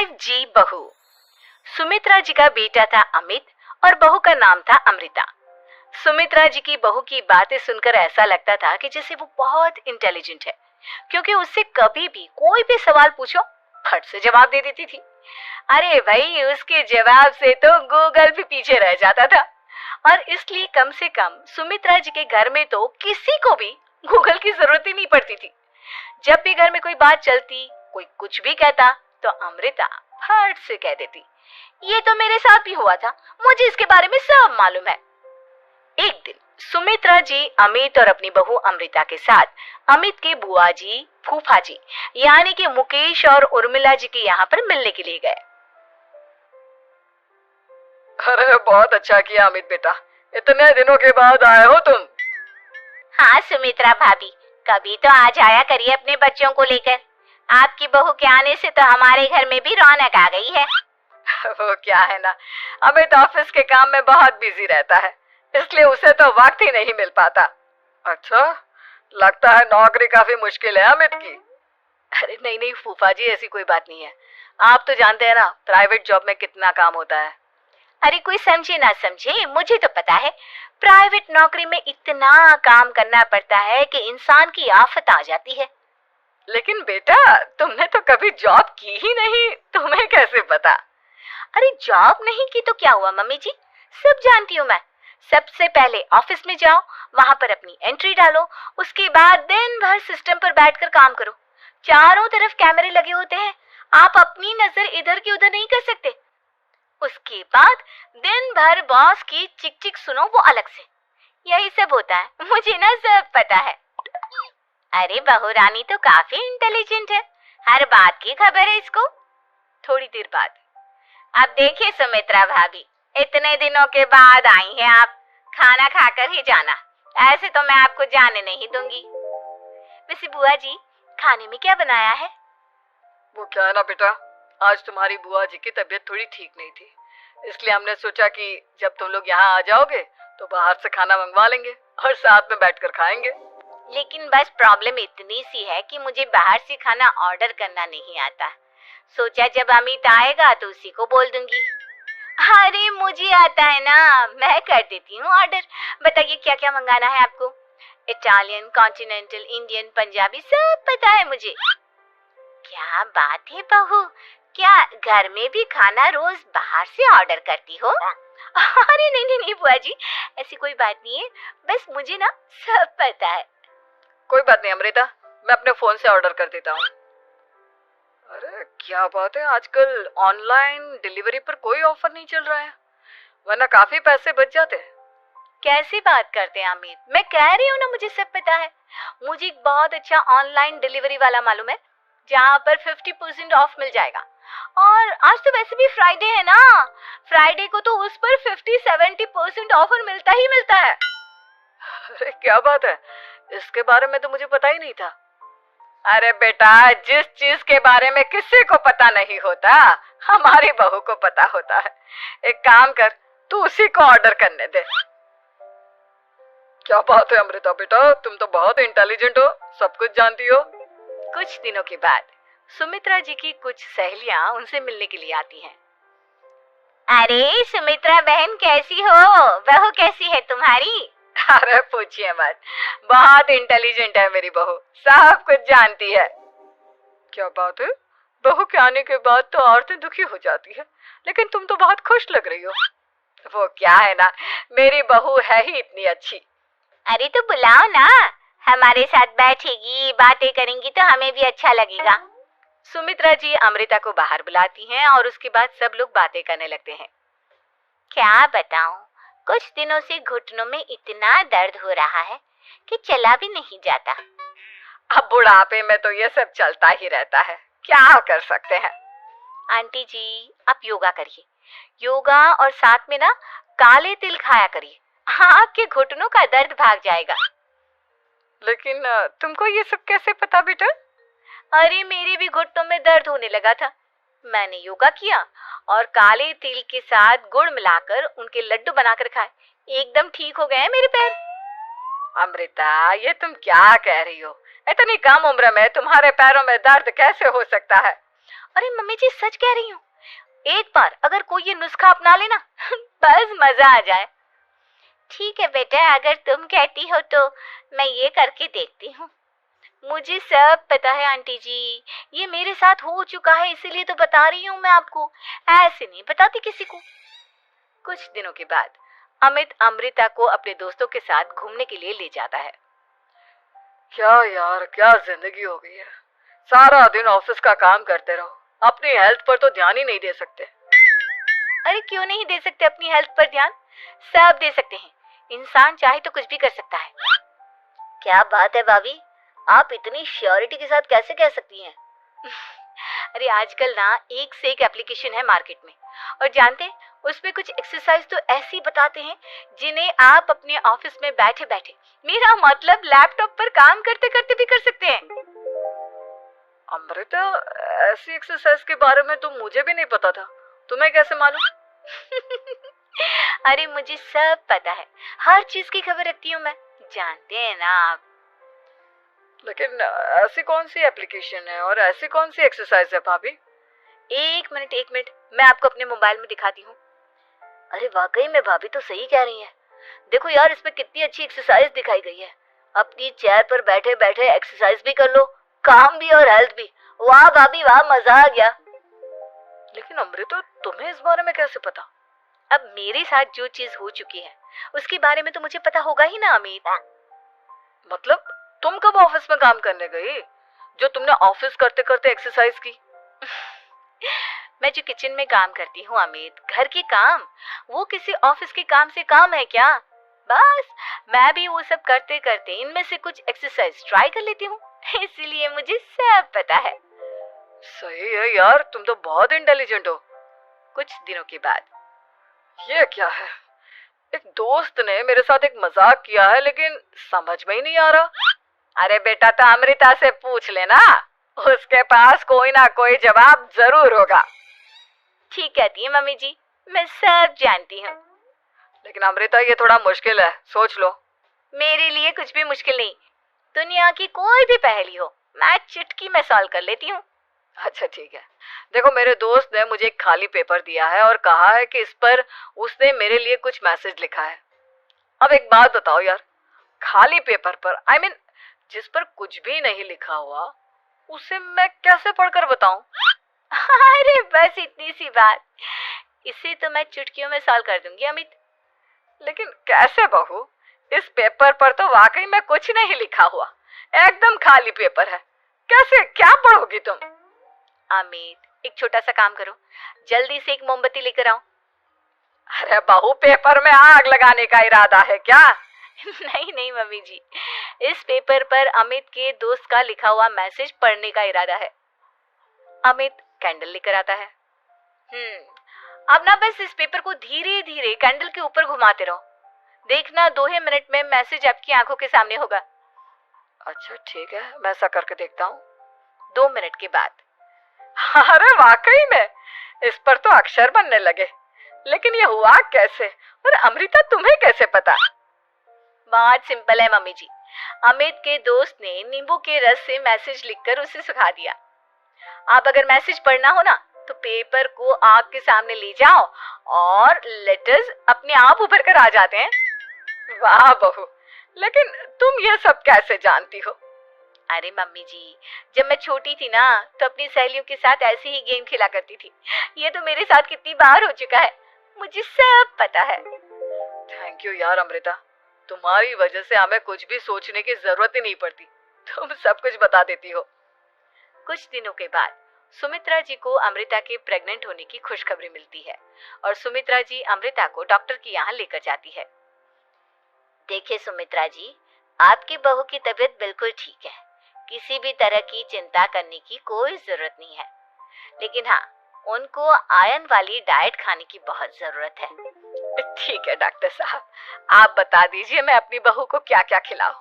5G बहू। सुमित्रा जी का बेटा था अमित और बहू का नाम था अमृता। सुमित्रा जी की बहू की बातें सुनकर ऐसा लगता था कि जैसे वो बहुत इंटेलिजेंट है, क्योंकि उससे कभी भी कोई भी सवाल पूछो फट से जवाब दे देती थी। अरे भाई, उसके जवाब से तो गूगल भी पीछे रह जाता था। और इसलिए कम से कम सुमित्रा जी के घर में तो किसी को भी गूगल की जरूरत ही नहीं पड़ती थी। जब भी घर में कोई बात चलती, कोई कुछ भी कहता, तो अमृता फट से कह देती, ये तो मेरे साथ भी हुआ था, मुझे इसके बारे में सब मालूम है। एक दिन सुमित्रा जी अमित और अपनी बहू अमृता के साथ अमित के बुआ जी, फूफा जी यानी कि मुकेश और उर्मिला जी के यहाँ पर मिलने के लिए गए। अरे बहुत अच्छा किया अमित बेटा, इतने दिनों के बाद आए हो तुम। हाँ सुमित्रा भाभी, कभी तो आ जाया करिए अपने बच्चों को लेकर। आपकी बहू के आने से तो हमारे घर में भी रौनक आ गई है। वो क्या है ना, अमित ऑफिस के काम में बहुत बिजी रहता है, इसलिए उसे तो वक्त ही नहीं मिल पाता। अच्छा, लगता है नौकरी काफी मुश्किल है अमित की। अरे नहीं नहीं फूफा जी, ऐसी कोई बात नहीं है। आप तो जानते हैं ना प्राइवेट जॉब में कितना काम होता है। अरे कोई समझे ना समझे, मुझे तो पता है प्राइवेट नौकरी में इतना काम करना पड़ता है कि इंसान की आफत आ जाती है। लेकिन बेटा, तुमने तो कभी जॉब की ही नहीं, तुम्हें कैसे पता? अरे जॉब नहीं की तो क्या हुआ मम्मी जी, सब जानती हूँ मैं। सबसे पहले ऑफिस में जाओ, वहां पर अपनी एंट्री डालो, उसके बाद दिन भर सिस्टम पर बैठकर काम करो। चारों तरफ कैमरे लगे होते हैं, आप अपनी नजर इधर की उधर नहीं कर सकते। उसके बाद दिन भर बॉस की चिक चिक सुनो, वो अलग से। यही सब होता है, मुझे ना सब पता है। अरे बहू रानी तो काफी इंटेलिजेंट है, हर बात की खबर है इसको। थोड़ी देर बाद, अब देखिए सुमित्रा भाभी, इतने दिनों के बाद आई हैं आप, खाना खाकर ही जाना, ऐसे तो मैं आपको जाने नहीं दूंगी। वैसे बुआ जी, खाने में क्या बनाया है? वो क्या है ना बेटा, आज तुम्हारी बुआ जी की तबीयत थोड़ी ठीक नहीं थी, इसलिए हमने सोचा कि जब तुम लोग यहाँ आ जाओगे तो बाहर से खाना मंगवा लेंगे और साथ में बैठकर खाएंगे। लेकिन बस प्रॉब्लम इतनी सी है कि मुझे बाहर से खाना ऑर्डर करना नहीं आता। सोचा जब अमित आएगा तो उसी को बोल दूंगी। अरे मुझे आता है ना, मैं कर देती हूँ ऑर्डर। बताइए क्या क्या मंगाना है आपको? इटालियन, कॉन्टिनेंटल, इंडियन, पंजाबी, सब पता है मुझे। क्या बात है बहू, क्या घर में भी खाना रोज बाहर से ऑर्डर करती हो? अरे नहीं नहीं नहीं बुआ जी, ऐसी कोई बात नहीं है, बस मुझे ना सब पता है। कोई बात नहीं अमृता, मैं अपने फोन से ऑर्डर कर देता हूँ। अरे क्या बात है, आजकल ऑनलाइन डिलीवरी पर कोई ऑफर नहीं चल रहा है, वरना काफी पैसे बच जाते हैं। कैसी बात करते हैं अमित, मैं कह रही हूँ ना मुझे सब पता है। मुझे एक बहुत अच्छा ऑनलाइन डिलीवरी वाला मालूम है, जहाँ पर 50% ऑफ मिल जाएगा। और आज तो वैसे भी फ्राइडे है ना, फ्राइडे को तो उस पर 50-70% ऑफर मिलता ही मिलता है। अरे क्या बात है, इसके बारे में तो मुझे पता ही नहीं था। अरे बेटा, जिस चीज के बारे में किसी को पता नहीं होता, हमारी बहू को पता होता है। एक काम कर, तू उसी को ऑर्डर करने दे। क्या बात है अमृता बेटा, तुम तो बहुत इंटेलिजेंट हो, सब कुछ जानती हो। कुछ दिनों के बाद सुमित्रा जी की कुछ सहेलियां उनसे मिलने के लिए आती हैं। अरे सुमित्रा बहन कैसी हो, बहू कैसी है तुम्हारी? अरे पूछिए मत, बहुत इंटेलिजेंट है मेरी बहू, सब कुछ जानती है। क्या बात है, बहू के आने के बाद तो औरतें दुखी हो जाती है, लेकिन तुम तो बहुत खुश लग रही हो। वो क्या है ना, मेरी बहू है ही इतनी अच्छी। अरे तो बुलाओ ना, हमारे साथ बैठेगी, बातें करेंगी तो हमें भी अच्छा लगेगा। सुमित्रा जी अमृता को बाहर बुलाती हैं और उसके बाद सब लोग बातें करने लगते हैं। क्या बताऊं, कुछ दिनों से घुटनों में इतना दर्द हो रहा है कि चला भी नहीं जाता। अब बुढ़ापे में तो ये सब चलता ही रहता है, क्या कर सकते हैं। आंटी जी, आप योगा करिए, योगा और साथ में ना काले तिल खाया करिए, आपके घुटनों का दर्द भाग जाएगा। लेकिन तुमको ये सब कैसे पता बेटा? अरे मेरे भी घुटनों में दर्द होने लगा था, मैंने योगा किया और काले तिल के साथ गुड़ मिलाकर उनके लड्डू बनाकर खाए, एकदम ठीक हो गए मेरे पैर। अमृता, ये तुम क्या कह रही हो, इतनी कम उम्र में तुम्हारे पैरों में दर्द कैसे हो सकता है? अरे मम्मी जी सच कह रही हूँ, एक बार अगर कोई ये नुस्खा अपना लेना बस मजा आ जाए। ठीक है बेटा, अगर तुम कहती हो तो मैं ये करके देखती हूँ। मुझे सब पता है आंटी जी, ये मेरे साथ हो चुका है, इसीलिए तो बता रही हूँ मैं आपको, ऐसे नहीं बताती किसी को। कुछ दिनों के बाद अमित अमृता को अपने दोस्तों के साथ घूमने के लिए ले जाता है। क्या यार, क्या जिंदगी हो गई है। सारा दिन ऑफिस का काम करते रहो, अपनी हेल्थ पर तो ध्यान ही नहीं दे सकते। अरे क्यों नहीं दे सकते अपनी हेल्थ पर ध्यान, सब दे सकते हैं। इंसान चाहे तो कुछ भी कर सकता है। क्या बात है भाभी, आप इतनी श्योरिटी के साथ कैसे कह सकती हैं? अरे आजकल ना एक से एक एप्लीकेशन है मार्केट में, और जानते हैं उसमें कुछ एक्सरसाइज तो ऐसी बताते हैं जिन्हें आप अपने ऑफिस में बैठे बैठे, मेरा मतलब लैपटॉप पर काम करते करते भी कर सकते हैं। अमृता, ऐसी एक्सरसाइज के बारे में तो मुझे भी नहीं पता था, तुम्हें कैसे मालूम? अरे मुझे सब पता है, हर चीज की खबर रखती हूँ मैं, जानते हैं ना आप। लेकिन ऐसी कौन सी एप्लीकेशन है और ऐसी कौन सी एक्सरसाइज है भाभी? एक मिनट, मैं आपको अपने मोबाइल में दिखाती हूँ। अरे वाकई में भाभी तो सही कह रही हैं। देखो यार, इसमें कितनी अच्छी एक्सरसाइज दिखाई गई है। अपनी चेयर पर बैठे बैठे एक्सरसाइज भी कर लो, काम भी और हेल्थ भी। वाह भाभी वाह, मजा आ गया। लेकिन अमृता, तुम्हें इस बारे में कैसे पता? अब मेरे साथ जो चीज हो चुकी है उसके बारे में तो मुझे पता होगा ही ना अमित। मतलब तुम कब ऑफिस में काम करने गई जो तुमने ऑफिस करते करते एक्सरसाइज की? मैं जो किचन में काम करती हूँ अमित, घर के काम, वो किसी ऑफिस के काम से काम है क्या? बस मैं भी वो सब करते करते इनमें से कुछ एक्सरसाइज ट्राई कर लेती हूँ, इसीलिए मुझे सब पता है। सही है यार, तुम तो बहुत इंटेलिजेंट हो। कुछ दिनों के बाद, ये क्या है, एक दोस्त ने मेरे साथ एक मजाक किया है लेकिन समझ में ही नहीं आ रहा। अरे बेटा, तो अमृता से पूछ लेना, उसके पास कोई ना कोई जवाब जरूर होगा। ठीक कहती है मम्मी जी, मैं सब जानती हूँ। लेकिन अमृता, ये थोड़ा मुश्किल है, सोच लो। मेरे लिए कुछ भी मुश्किल नहीं, दुनिया की कोई भी पहेली हो मैं चुटकी में सॉल्व कर लेती हूँ। अच्छा ठीक है, देखो मेरे दोस्त ने मुझे एक खाली पेपर दिया है और कहा है कि इस पर उसने मेरे लिए कुछ मैसेज लिखा है। अब एक बात बताओ यार, खाली पेपर पर, आई मीन जिस पर कुछ भी नहीं लिखा हुआ, उसे मैं कैसे पढ़कर बताऊं? अरे बस इतनी सी बात, इसे तो मैं चुटकियों में सॉल्व कर दूंगी अमित। लेकिन कैसे बहू, इस पेपर पर तो वाकई में कुछ नहीं लिखा हुआ, एकदम खाली पेपर है, कैसे, क्या पढ़ोगी तुम? अमित, एक छोटा सा काम करो, जल्दी से एक मोमबत्ती लेकर आओ। अरे बहू, पेपर में आग लगाने का इरादा है क्या? नहीं मम्मी जी, इस पेपर पर अमित के दोस्त का लिखा हुआ मैसेज पढ़ने का इरादा है। अमित कैंडल लेकर आता है। अब ना बस इस पेपर को धीरे धीरे कैंडल के ऊपर घुमाते रहो, देखना 2 ही मिनट में मैसेज आपकी आंखों के सामने होगा। अच्छा ठीक है, मैं ऐसा करके देखता हूँ। 2 मिनट के बाद, अरे वाकई में इस पर तो अक्षर बनने लगे, लेकिन ये हुआ कैसे? और अमृता, तुम्हें कैसे पता? बहुत सिंपल है मम्मी जी, अमित के दोस्त ने नींबू के रस से मैसेज लिखकर उसे सुखा दिया। आप अगर मैसेज पढ़ना हो ना तो पेपर को आग के सामने ले जाओ और लेटर्स अपने आप उभर कर आ जाते हैं। वाह बहू, लेकिन तुम ये सब कैसे जानती हो? अरे मम्मी जी, जब मैं छोटी थी ना तो अपनी सहेलियों के साथ ऐसे ही गेम खेला करती थी। ये तो मेरे साथ कितनी बार हो चुका है, मुझे सब पता है। थैंक यू यार अमृता, तुम्हारी वजह से हमें कुछ भी सोचने की जरूरत ही नहीं पड़ती, तुम सब कुछ बता देती हो। कुछ दिनों के बाद सुमित्रा जी को अमृता के प्रेग्नेंट होने की खुशखबरी मिलती है और सुमित्रा जी अमृता को डॉक्टर के यहाँ लेकर जाती है। देखिए सुमित्रा जी, आपकी बहू की तबीयत बिल्कुल ठीक है, किसी भी तरह की चिंता करने की कोई जरूरत नहीं है, लेकिन हाँ, उनको आयरन वाली डाइट खाने की बहुत जरूरत है। ठीक है डॉक्टर साहब, आप बता दीजिए मैं अपनी बहू को क्या क्या खिलाऊं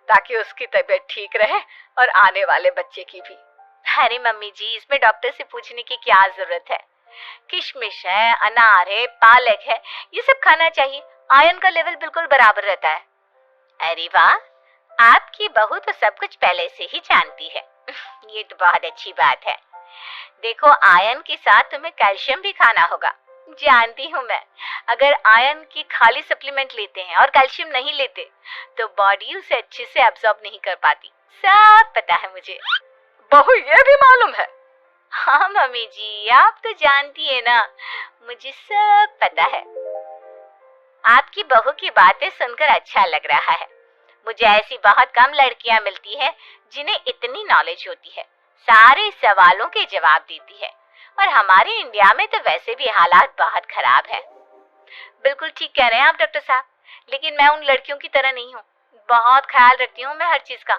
ताकि उसकी तबीयत ठीक रहे और आने वाले बच्चे की भी। अरे मम्मी जी, इसमें डॉक्टर से पूछने की क्या जरूरत है, किशमिश है, अनार है, पालक है, ये सब खाना चाहिए, आयरन का लेवल बिल्कुल बराबर रहता है। अरे वाह, आपकी बहू तो सब कुछ पहले से ही जानती है। ये तो बहुत अच्छी बात है। देखो, आयरन के साथ तुम्हें कैल्शियम भी खाना होगा। जानती हूँ मैं, अगर आयरन की खाली सप्लीमेंट लेते हैं और कैल्शियम नहीं लेते तो बॉडी उसे अच्छे से एब्जॉर्ब नहीं कर पाती। सब पता है मुझे। बहू ये भी मालूम है? हाँ मम्मी जी, आप तो जानती है ना, मुझे सब पता है। आपकी बहू की बातें सुनकर अच्छा लग रहा है। मुझे ऐसी बहुत कम लड़कियां मिलती हैं जिन्हें इतनी नॉलेज होती है, सारे सवालों के जवाब देती है। और हमारे इंडिया में तो वैसे भी हालात बहुत खराब है। बिल्कुल ठीक कह रहे हैं आप डॉक्टर साहब, लेकिन मैं उन लड़कियों की तरह नहीं हूँ। बहुत ख्याल रखती हूँ मैं हर चीज का।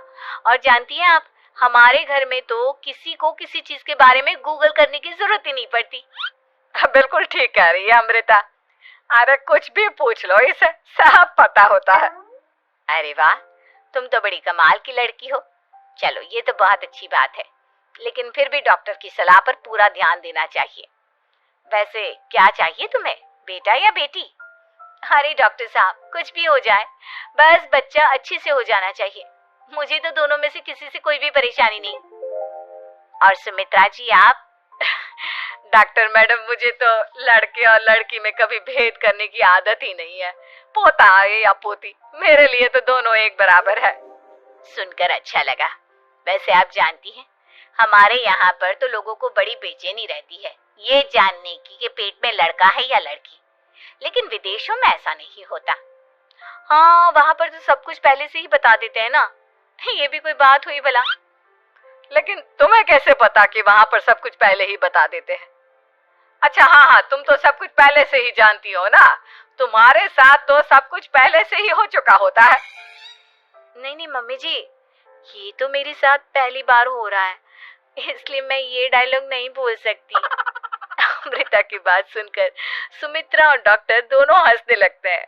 और जानती हैं आप, हमारे घर में तो किसी को किसी चीज के बारे में गूगल करने की जरूरत ही नहीं पड़ती। बिल्कुल ठीक कह रही है अमृता। अरे कुछ भी पूछ लो, इसे सब पता होता है। अरे वाह, तुम तो बड़ी कमाल की लड़की हो। चलो, ये तो बहुत अच्छी बात है, लेकिन फिर भी डॉक्टर की सलाह पर पूरा ध्यान देना चाहिए। वैसे क्या चाहिए तुम्हें, बेटा या बेटी? अरे डॉक्टर साहब, कुछ भी हो जाए, बस बच्चा अच्छे से हो जाना चाहिए। मुझे तो दोनों में से किसी से कोई भी परेशानी नहीं। और सुमित्रा जी, आप? डॉक्टर मैडम, मुझे तो लड़के और लड़की में कभी भेद करने की आदत ही नहीं है। पोता आए या पोती, मेरे लिए तो दोनों एक बराबर है। सुनकर अच्छा लगा। वैसे आप जानती हैं, हमारे यहाँ पर तो लोगों को बड़ी बेचैनी रहती है ये जानने की कि पेट में लड़का है या लड़की। लेकिन विदेशों में ऐसा नहीं होता। हाँ, वहाँ पर तो सब कुछ पहले से ही बता देते हैं ना। ये भी कोई बात हुई भला? लेकिन तुम्हें कैसे पता कि वहाँ पर सब कुछ पहले ही बता देते हैं? अच्छा हाँ, तुम तो सब कुछ पहले से ही जानती हो ना। तुम्हारे साथ तो सब कुछ पहले से ही हो चुका होता है। नहीं मम्मी जी, ये तो मेरे साथ पहली बार हो रहा है, इसलिए मैं ये डायलॉग नहीं बोल सकती। अमृता की बात सुनकर सुमित्रा और डॉक्टर दोनों हंसने लगते हैं।